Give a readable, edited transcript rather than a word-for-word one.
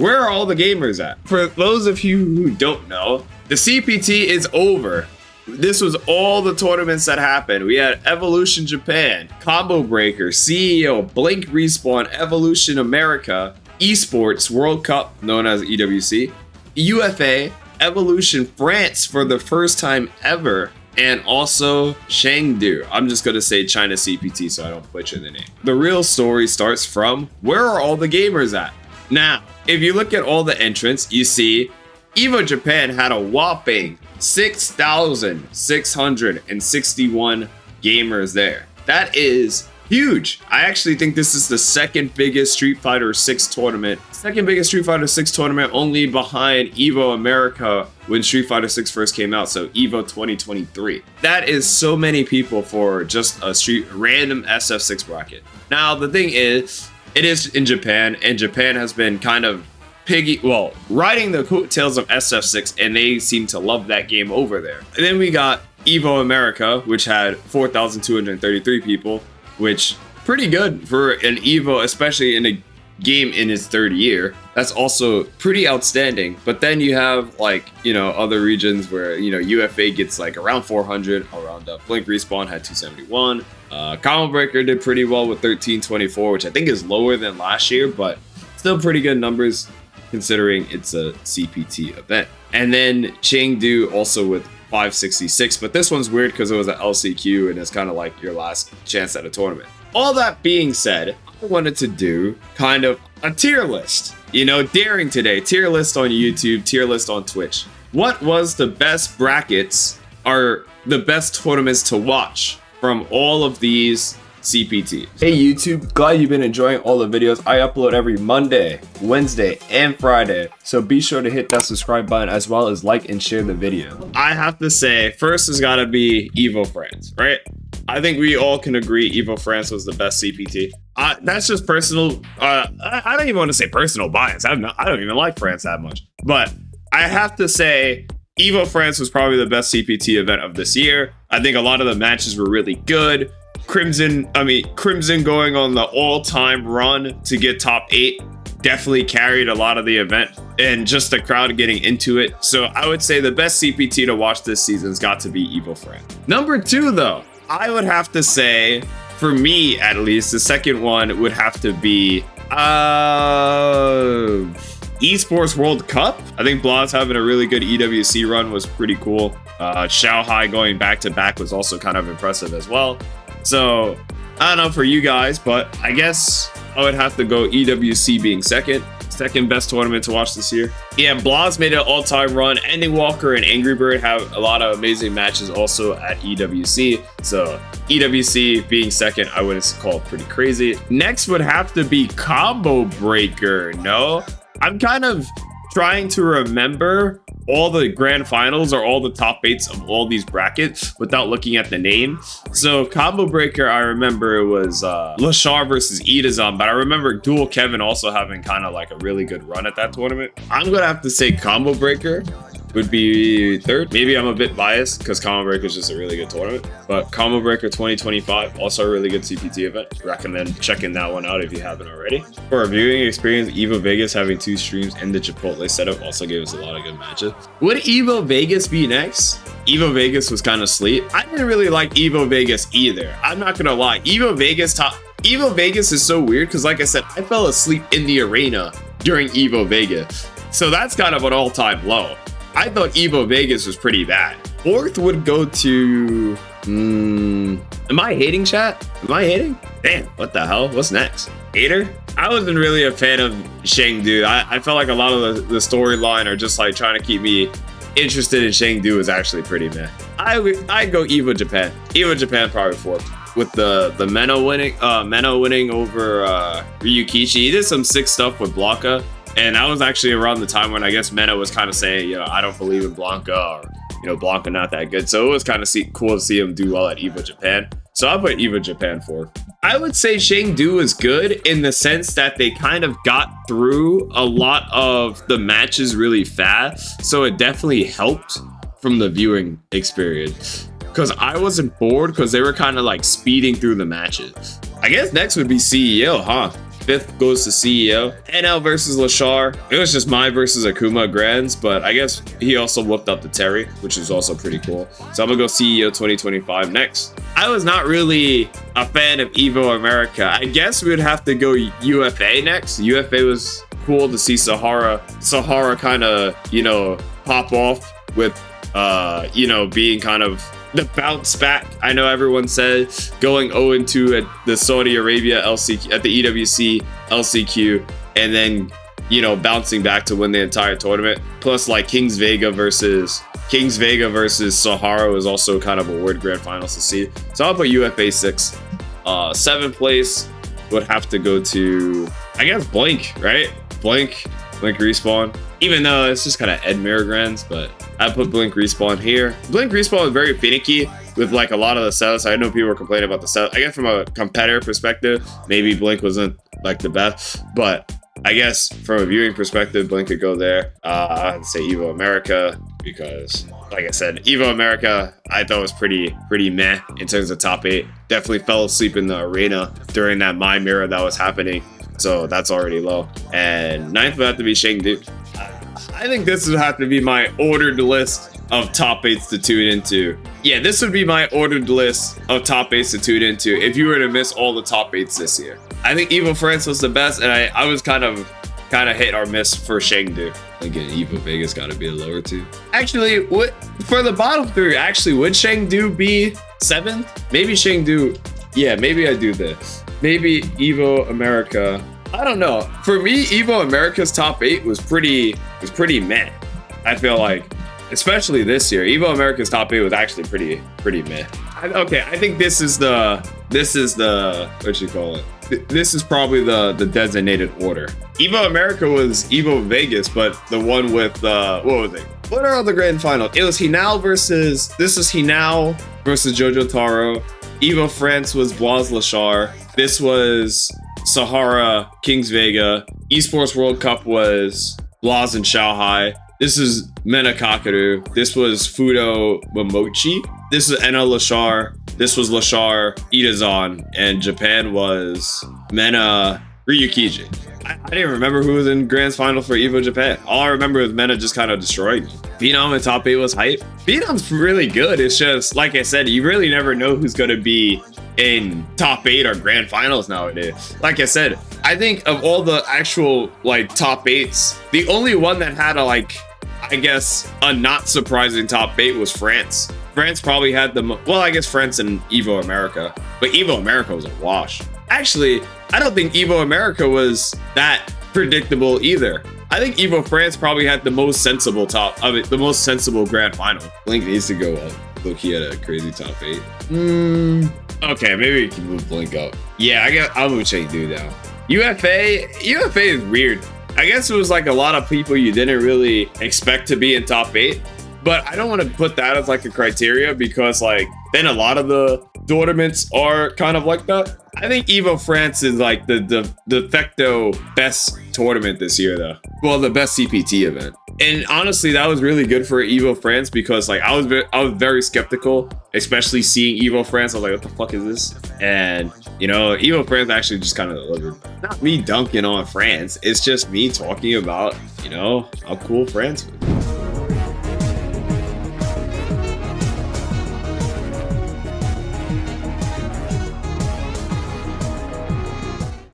Where are all the gamers at? For those of you who don't know, the CPT is over. This was all the tournaments that happened. We had Evolution Japan, Combo Breaker, CEO, Blink Respawn, Evolution America, Esports World Cup, known as EWC, UFA, Evolution France for the first time ever, and also Chengdu. I'm just gonna say China CPT so I don't butcher the name. The real story starts from, where are all the gamers at? Now, if you look at all the entrants, you see EVO Japan had a whopping 6,661 gamers there. That is huge. I actually think this is the second biggest Street Fighter 6 tournament. Second biggest Street Fighter 6 tournament, only behind EVO America when Street Fighter 6 first came out, so EVO 2023. That is so many people for just a random SF6 bracket. Now, the thing is, it is in Japan, and Japan has been kind of riding the coattails of SF6, and they seem to love that game over there. And then we got EVO America, which had 4,233 people, which pretty good for an EVO, especially in a game in its third year. That's also pretty outstanding. But then you have other regions where UFA gets like around 400, around Blink Respawn had 271. Combo Breaker did pretty well with 1324, which I think is lower than last year, but still pretty good numbers considering it's a CPT event. And then Chengdu also with 566, but this one's weird because it was an LCQ and it's kind of like your last chance at a tournament. All that being said, I wanted to do kind of a tier list. Daring today, tier list on YouTube, tier list on Twitch. What was the best brackets or the best tournaments to watch from all of these CPTs? Hey YouTube, glad you've been enjoying all the videos. I upload every Monday, Wednesday, and Friday, so be sure to hit that subscribe button as well as like and share the video. I have to say, first has got to be EVO France, right? I think we all can agree EVO France was the best CPT. That's just personal. I don't even want to say personal bias. I don't even like France that much, but I have to say EVO France was probably the best CPT event of this year. I think a lot of the matches were really good. Crimson going on the all-time run to get top 8 definitely carried a lot of the event, and just the crowd getting into it. So I would say the best CPT to watch this season's got to be EVO France. Number 2 though, I would have to say, for me at least, the second one would have to be Esports World Cup. I think Blah's having a really good EWC run was pretty cool. Shanghai going back to back was also kind of impressive as well. So I don't know for you guys, but I guess I would have to go EWC being second best tournament to watch this year. Yeah, Blah's made an all-time run. Ending Walker and Angry Bird have a lot of amazing matches also at EWC. So EWC being second, I would call it pretty crazy. Next would have to be Combo Breaker. No, I'm kind of trying to remember all the grand finals or all the top 8s of all these brackets without looking at the name. So Combo Breaker, I remember it was Lashar versus Idazan, but I remember Dual Kevin also having kind of like a really good run at that tournament. I'm gonna have to say Combo Breaker would be third. Maybe I'm a bit biased because Combo Breaker is just a really good tournament, but Combo Breaker 2025, also a really good CPT event. Recommend checking that one out if you haven't already. For our viewing experience, EVO Vegas having 2 streams and the Chipotle setup also gave us a lot of good matches. Would EVO Vegas be next? EVO Vegas was kind of sleep. I didn't really like EVO Vegas either. I'm not gonna lie. EVO Vegas is so weird because, like I said, I fell asleep in the arena during EVO Vegas. So that's kind of an all-time low. I thought EVO Vegas was pretty bad. Fourth would go to... am I hating, chat? Am I hating? Damn, what the hell? What's next? Hater? I wasn't really a fan of Chengdu. I felt like a lot of the storyline are just like trying to keep me interested in Chengdu is actually pretty meh. I'd go EVO Japan. EVO Japan probably fourth. With the Meno winning over Ryukichi. He did some sick stuff with Blanca. And that was actually around the time when I guess Mena was kind of saying, I don't believe in Blanca, or, Blanca not that good. So it was kind of cool to see him do well at EVO Japan. So I'll put EVO Japan fourth. I would say Chengdu is good in the sense that they kind of got through a lot of the matches really fast. So it definitely helped from the viewing experience. Because I wasn't bored because they were kind of like speeding through the matches. I guess next would be CEO, huh? 5th goes to CEO. NL versus Lashar. It was just Mai versus Akuma Grands, but I guess he also whooped up the Terry, which is also pretty cool. So I'm gonna go CEO 2025 next. I was not really a fan of Evo America. I guess we would have to go UFA next. UFA was cool to see Sahara kind of, you know, pop off with, you know, being kind of the bounce back. I know everyone said going 0-2 at the Saudi Arabia LCQ, at the EWC LCQ, and then, you know, bouncing back to win the entire tournament. Plus, like, Kings Vega versus Sahara was also kind of a weird grand finals to see. So I'll put UFA 6. 7th place would have to go to, I guess, Blink, right? Blink Respawn. Even though it's just kind of Ed Mirror Grands, but I put Blink Respawn here. Blink Respawn was very finicky with like a lot of the setups. I know people were complaining about the setup. I guess from a competitor perspective, maybe Blink wasn't like the best, but I guess from a viewing perspective, Blink could go there. I'd say Evo America because, like I said, Evo America I thought was pretty meh in terms of top 8. Definitely fell asleep in the arena during that My Mirror that was happening, so that's already low. And 9th would have to be Chengdu. I think this would have to be my ordered list of top 8s to tune into. Yeah, this would be my ordered list of top 8s to tune into if you were to miss all the top 8s this year. I think Evo France was the best, and I was kind of hit or miss for Chengdu. Again, Evo Vegas got to be a lower 2. Actually, for the bottom 3, actually, would Chengdu be 7th? Maybe Chengdu. Yeah, maybe I do this. Maybe Evo America. I don't know. For me, Evo America's top 8 was pretty meh. I feel like, especially this year, Evo America's top 8 was actually pretty meh. I think this is the what you call it? This is probably the designated order. Evo America was Evo Vegas, but the one with what was it? What are the grand finals? It was Hinao versus Jojo Taro. Evo France was Blas Lashar. This was Sahara, Kings Vega. Esports World Cup was Blas and Xiaohai. This is Mena Kakaru. This was Fudo Momochi. This is NL Lashar. This was Lashar Itazan. And Japan was Mena Ryukiji. I didn't remember who was in Grand Final for Evo Japan. All I remember is Mena just kind of destroyed me. Phenom in top 8 was hype. Phenom's really good. It's just, like I said, you really never know who's going to be in top 8 or grand finals nowadays. Like I said, I think of all the actual like top 8s, the only one that had a like, I guess, a not surprising top 8 was France. France probably had the well, I guess France and Evo America, but Evo America was a wash. Actually, I don't think Evo America was that predictable either. I think Evo France probably had the most sensible the most sensible grand final. Blink needs to go up. Look, he had a crazy top 8. Okay, maybe we can move Blink up. Yeah, I'll move Chengdu down. UFA is weird. I guess it was like a lot of people you didn't really expect to be in top 8, but I don't want to put that as like a criteria because like then a lot of the tournaments are kind of like that. I think Evo France is like the de facto best tournament this year though. Well, the best CPT event. And honestly, that was really good for Evo France because like I was very skeptical, especially seeing Evo France. I was like, what the fuck is this? And you know, Evo France actually just kind of delivered. Not me dunking on France. It's just me talking about, you know, how cool France was.